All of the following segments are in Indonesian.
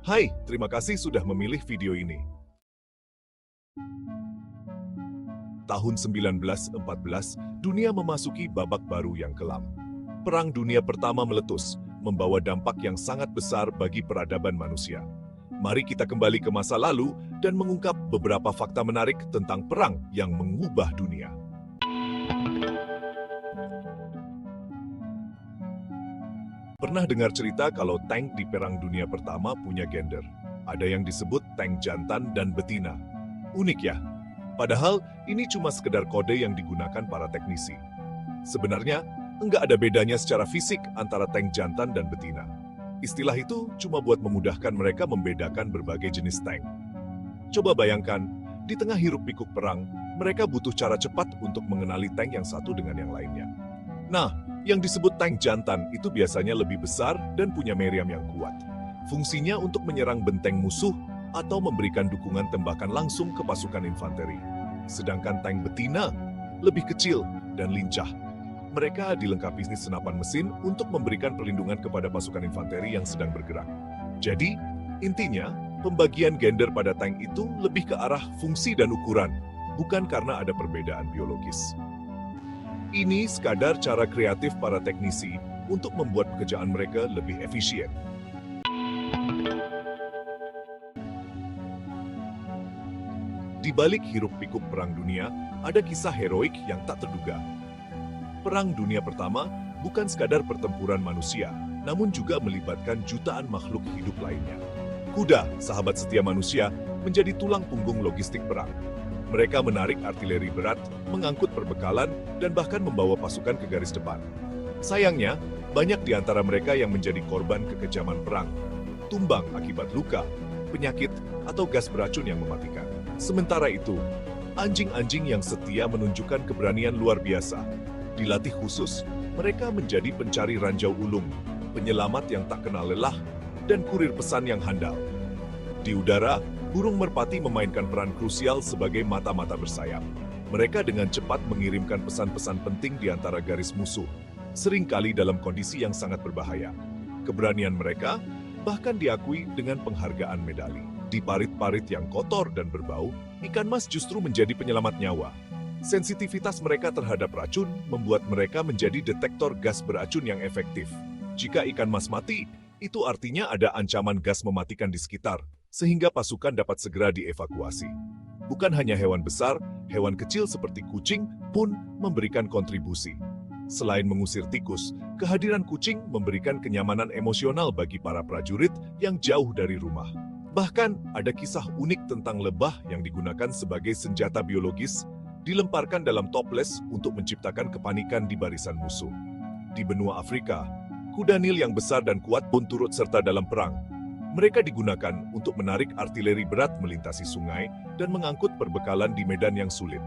Hai, terima kasih sudah memilih video ini. Tahun 1914, dunia memasuki babak baru yang kelam. Perang Dunia Pertama meletus, membawa dampak yang sangat besar bagi peradaban manusia. Mari kita kembali ke masa lalu dan mengungkap beberapa fakta menarik tentang perang yang mengubah dunia. Pernah dengar cerita kalau tank di Perang Dunia Pertama punya gender? Ada yang disebut tank jantan dan betina. Unik ya? Padahal ini cuma sekedar kode yang digunakan para teknisi. Sebenarnya, enggak ada bedanya secara fisik antara tank jantan dan betina. Istilah itu cuma buat memudahkan mereka membedakan berbagai jenis tank. Coba bayangkan, di tengah hiruk-pikuk perang, mereka butuh cara cepat untuk mengenali tank yang satu dengan yang lainnya. Nah, yang disebut tank jantan itu biasanya lebih besar dan punya meriam yang kuat. Fungsinya untuk menyerang benteng musuh atau memberikan dukungan tembakan langsung ke pasukan infanteri. Sedangkan tank betina lebih kecil dan lincah. Mereka dilengkapi senapan mesin untuk memberikan perlindungan kepada pasukan infanteri yang sedang bergerak. Jadi, intinya, pembagian gender pada tank itu lebih ke arah fungsi dan ukuran, bukan karena ada perbedaan biologis. Ini sekadar cara kreatif para teknisi untuk membuat pekerjaan mereka lebih efisien. Di balik hiruk-pikuk Perang Dunia, ada kisah heroik yang tak terduga. Perang Dunia Pertama bukan sekadar pertempuran manusia, namun juga melibatkan jutaan makhluk hidup lainnya. Kuda, sahabat setia manusia, menjadi tulang punggung logistik perang. Mereka menarik artileri berat, mengangkut perbekalan, dan bahkan membawa pasukan ke garis depan. Sayangnya, banyak di antara mereka yang menjadi korban kekejaman perang, tumbang akibat luka, penyakit, atau gas beracun yang mematikan. Sementara itu, anjing-anjing yang setia menunjukkan keberanian luar biasa. Dilatih khusus, mereka menjadi pencari ranjau ulung, penyelamat yang tak kenal lelah, dan kurir pesan yang handal. Di udara, burung merpati memainkan peran krusial sebagai mata-mata bersayap. Mereka dengan cepat mengirimkan pesan-pesan penting di antara garis musuh, seringkali dalam kondisi yang sangat berbahaya. Keberanian mereka bahkan diakui dengan penghargaan medali. Di parit-parit yang kotor dan berbau, ikan mas justru menjadi penyelamat nyawa. Sensitivitas mereka terhadap racun membuat mereka menjadi detektor gas beracun yang efektif. Jika ikan mas mati, itu artinya ada ancaman gas mematikan di sekitar, sehingga pasukan dapat segera dievakuasi. Bukan hanya hewan besar, hewan kecil seperti kucing pun memberikan kontribusi. Selain mengusir tikus, kehadiran kucing memberikan kenyamanan emosional bagi para prajurit yang jauh dari rumah. Bahkan, ada kisah unik tentang lebah yang digunakan sebagai senjata biologis, dilemparkan dalam toples untuk menciptakan kepanikan di barisan musuh. Di benua Afrika, kuda Nil yang besar dan kuat pun turut serta dalam perang. Mereka digunakan untuk menarik artileri berat melintasi sungai dan mengangkut perbekalan di medan yang sulit.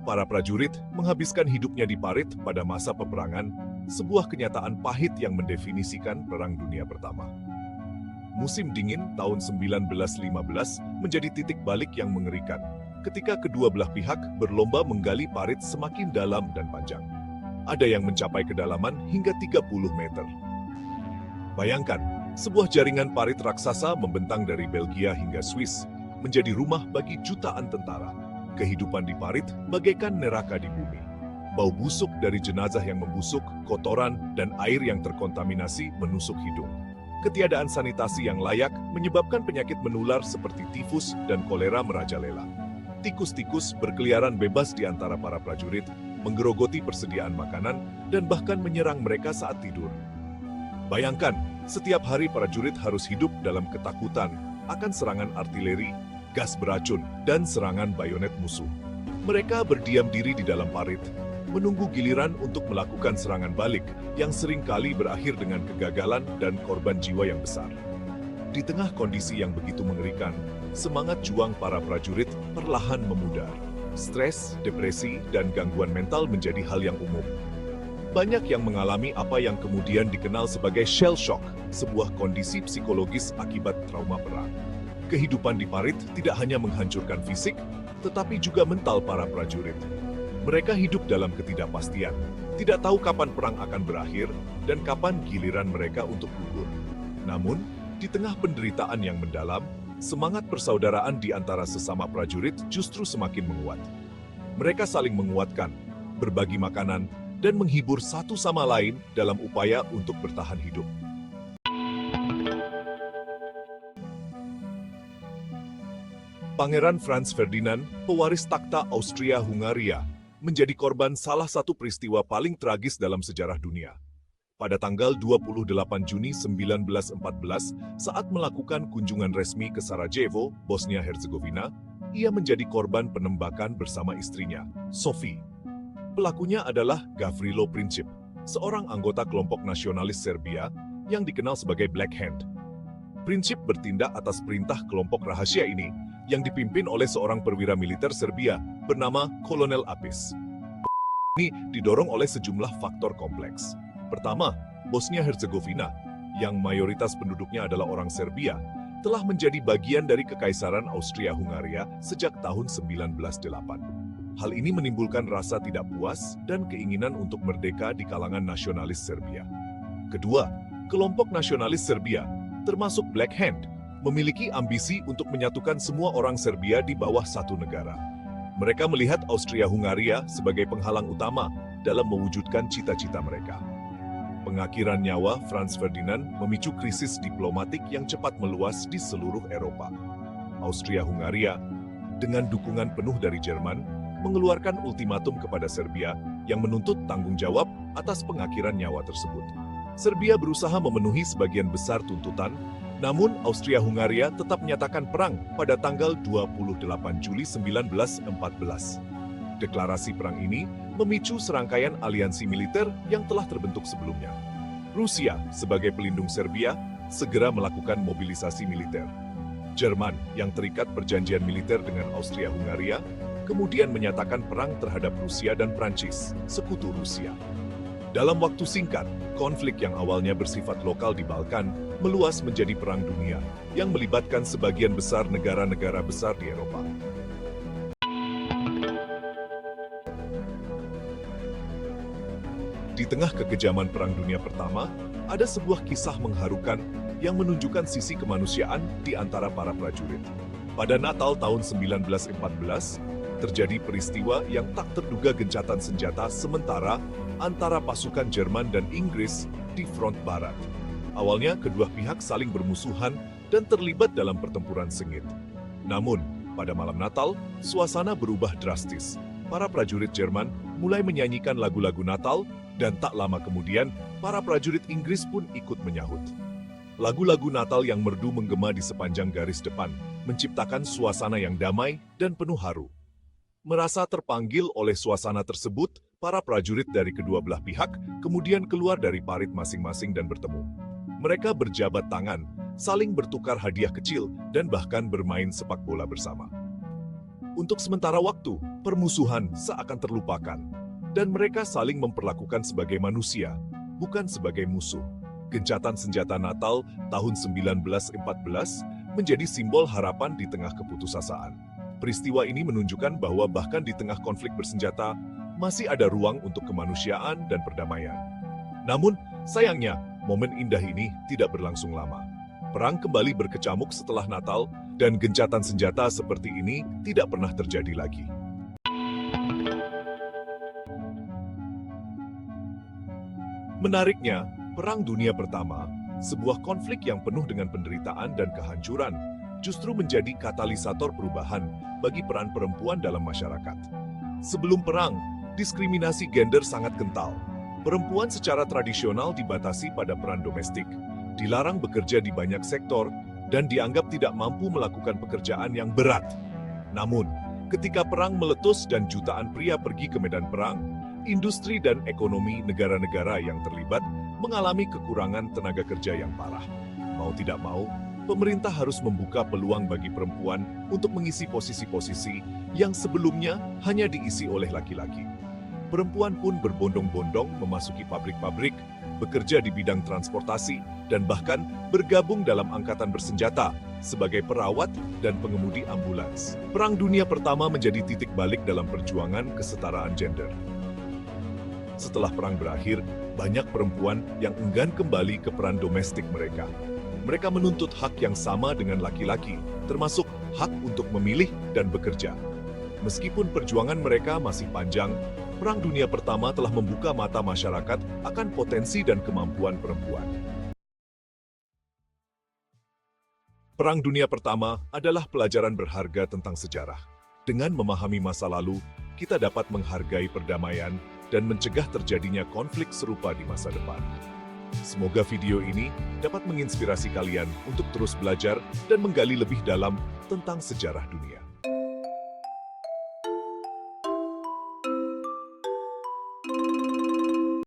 Para prajurit menghabiskan hidupnya di parit pada masa peperangan, sebuah kenyataan pahit yang mendefinisikan Perang Dunia Pertama. Musim dingin tahun 1915 menjadi titik balik yang mengerikan, ketika kedua belah pihak berlomba menggali parit semakin dalam dan panjang. Ada yang mencapai kedalaman hingga 30 meter. Bayangkan, sebuah jaringan parit raksasa membentang dari Belgia hingga Swiss, menjadi rumah bagi jutaan tentara. Kehidupan di parit bagaikan neraka di bumi. Bau busuk dari jenazah yang membusuk, kotoran, dan air yang terkontaminasi menusuk hidung. Ketiadaan sanitasi yang layak menyebabkan penyakit menular seperti tifus dan kolera merajalela. Tikus-tikus berkeliaran bebas di antara para prajurit, menggerogoti persediaan makanan, dan bahkan menyerang mereka saat tidur. Bayangkan, setiap hari prajurit harus hidup dalam ketakutan akan serangan artileri, gas beracun, dan serangan bayonet musuh. Mereka berdiam diri di dalam parit, menunggu giliran untuk melakukan serangan balik yang seringkali berakhir dengan kegagalan dan korban jiwa yang besar. Di tengah kondisi yang begitu mengerikan, semangat juang para prajurit perlahan memudar. Stres, depresi, dan gangguan mental menjadi hal yang umum. Banyak yang mengalami apa yang kemudian dikenal sebagai shell shock, sebuah kondisi psikologis akibat trauma perang. Kehidupan di parit tidak hanya menghancurkan fisik, tetapi juga mental para prajurit. Mereka hidup dalam ketidakpastian, tidak tahu kapan perang akan berakhir dan kapan giliran mereka untuk gugur. Namun, di tengah penderitaan yang mendalam, semangat persaudaraan di antara sesama prajurit justru semakin menguat. Mereka saling menguatkan, berbagi makanan, dan menghibur satu sama lain dalam upaya untuk bertahan hidup. Pangeran Franz Ferdinand, pewaris takhta Austria-Hungaria, menjadi korban salah satu peristiwa paling tragis dalam sejarah dunia. Pada tanggal 28 Juni 1914, saat melakukan kunjungan resmi ke Sarajevo, Bosnia-Herzegovina, ia menjadi korban penembakan bersama istrinya, Sophie. Pelakunya adalah Gavrilo Princip, seorang anggota kelompok nasionalis Serbia yang dikenal sebagai Black Hand. Princip bertindak atas perintah kelompok rahasia ini yang dipimpin oleh seorang perwira militer Serbia bernama Kolonel Apis. Ini didorong oleh sejumlah faktor kompleks. Pertama, Bosnia-Herzegovina, yang mayoritas penduduknya adalah orang Serbia, telah menjadi bagian dari Kekaisaran Austria-Hungaria sejak tahun 1908. Hal ini menimbulkan rasa tidak puas dan keinginan untuk merdeka di kalangan nasionalis Serbia. Kedua, kelompok nasionalis Serbia, termasuk Black Hand, memiliki ambisi untuk menyatukan semua orang Serbia di bawah satu negara. Mereka melihat Austria-Hungaria sebagai penghalang utama dalam mewujudkan cita-cita mereka. Pengakhiran nyawa Franz Ferdinand memicu krisis diplomatik yang cepat meluas di seluruh Eropa. Austria-Hungaria, dengan dukungan penuh dari Jerman, mengeluarkan ultimatum kepada Serbia yang menuntut tanggung jawab atas pengakhiran nyawa tersebut. Serbia berusaha memenuhi sebagian besar tuntutan, namun Austria-Hungaria tetap menyatakan perang pada tanggal 28 Juli 1914. Deklarasi perang ini memicu serangkaian aliansi militer yang telah terbentuk sebelumnya. Rusia, sebagai pelindung Serbia, segera melakukan mobilisasi militer. Jerman, yang terikat perjanjian militer dengan Austria-Hungaria, kemudian menyatakan perang terhadap Rusia dan Prancis, sekutu Rusia. Dalam waktu singkat, konflik yang awalnya bersifat lokal di Balkan meluas menjadi perang dunia yang melibatkan sebagian besar negara-negara besar di Eropa. Di tengah kekejaman Perang Dunia Pertama, ada sebuah kisah mengharukan yang menunjukkan sisi kemanusiaan di antara para prajurit. Pada Natal tahun 1914, terjadi peristiwa yang tak terduga gencatan senjata sementara antara pasukan Jerman dan Inggris di front barat. Awalnya, kedua pihak saling bermusuhan dan terlibat dalam pertempuran sengit. Namun, pada malam Natal, suasana berubah drastis. Para prajurit Jerman mulai menyanyikan lagu-lagu Natal, dan tak lama kemudian, para prajurit Inggris pun ikut menyahut. Lagu-lagu Natal yang merdu menggema di sepanjang garis depan, menciptakan suasana yang damai dan penuh haru. Merasa terpanggil oleh suasana tersebut, para prajurit dari kedua belah pihak kemudian keluar dari parit masing-masing dan bertemu. Mereka berjabat tangan, saling bertukar hadiah kecil, dan bahkan bermain sepak bola bersama. Untuk sementara waktu, permusuhan seakan terlupakan, dan mereka saling memperlakukan sebagai manusia, bukan sebagai musuh. Gencatan senjata Natal tahun 1914 menjadi simbol harapan di tengah keputusasaan. Peristiwa ini menunjukkan bahwa bahkan di tengah konflik bersenjata, masih ada ruang untuk kemanusiaan dan perdamaian. Namun, sayangnya, momen indah ini tidak berlangsung lama. Perang kembali berkecamuk setelah Natal, dan gencatan senjata seperti ini tidak pernah terjadi lagi. Menariknya, Perang Dunia Pertama, sebuah konflik yang penuh dengan penderitaan dan kehancuran, justru menjadi katalisator perubahan bagi peran perempuan dalam masyarakat. Sebelum perang, diskriminasi gender sangat kental. Perempuan secara tradisional dibatasi pada peran domestik, dilarang bekerja di banyak sektor, dan dianggap tidak mampu melakukan pekerjaan yang berat. Namun, ketika perang meletus dan jutaan pria pergi ke medan perang, industri dan ekonomi negara-negara yang terlibat mengalami kekurangan tenaga kerja yang parah. Mau tidak mau, pemerintah harus membuka peluang bagi perempuan untuk mengisi posisi-posisi yang sebelumnya hanya diisi oleh laki-laki. Perempuan pun berbondong-bondong memasuki pabrik-pabrik, bekerja di bidang transportasi, dan bahkan bergabung dalam angkatan bersenjata sebagai perawat dan pengemudi ambulans. Perang Dunia Pertama menjadi titik balik dalam perjuangan kesetaraan gender. Setelah perang berakhir, banyak perempuan yang enggan kembali ke peran domestik mereka. Mereka menuntut hak yang sama dengan laki-laki, termasuk hak untuk memilih dan bekerja. Meskipun perjuangan mereka masih panjang, Perang Dunia Pertama telah membuka mata masyarakat akan potensi dan kemampuan perempuan. Perang Dunia Pertama adalah pelajaran berharga tentang sejarah. Dengan memahami masa lalu, kita dapat menghargai perdamaian dan mencegah terjadinya konflik serupa di masa depan. Semoga video ini dapat menginspirasi kalian untuk terus belajar dan menggali lebih dalam tentang sejarah dunia.